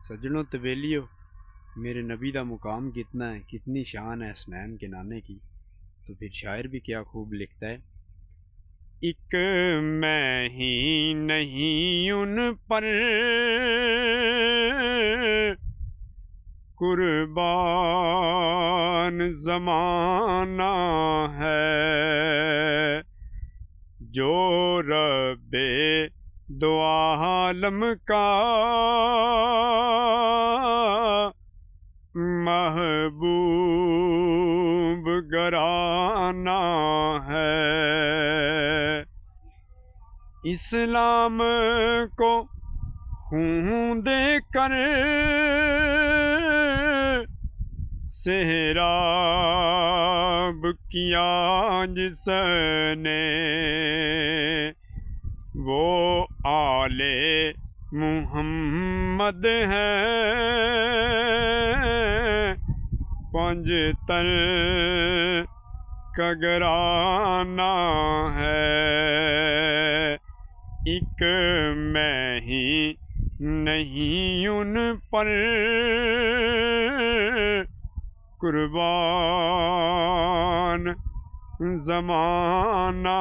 سجنوں طویلیو میرے نبی دا مقام کتنا ہے، کتنی شان ہے حسنین کے نانے کی۔ تو پھر شاعر بھی کیا خوب لکھتا ہے، ایک میں ہی نہیں ان پر قربان زمانہ ہے، جو رب دو عالم کا محبوب گرانا ہے۔ اسلام کو خون دے کر سحراب کیا جس نے، وہ آل محمد ہے، پنجتن کا گرانا ہے۔ ایک میں ہی نہیں ان پر قربان زمانہ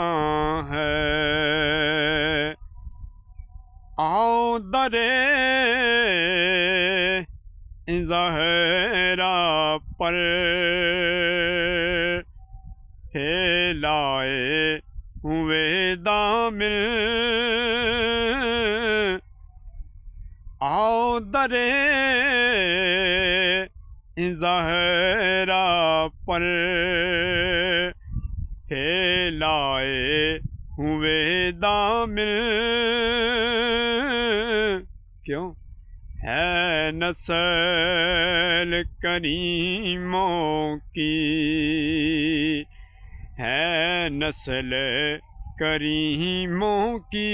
ہے۔ آؤ درے زہرا پر پھیلائے ہوئے دامن، آؤ درے زہرا پر پھیلائے ہوئے دامن، کیوں ہے نسل کریموں کی، ہے نسل کریموں کی،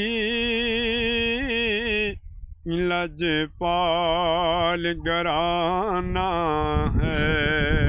لجپال گھرانہ ہے۔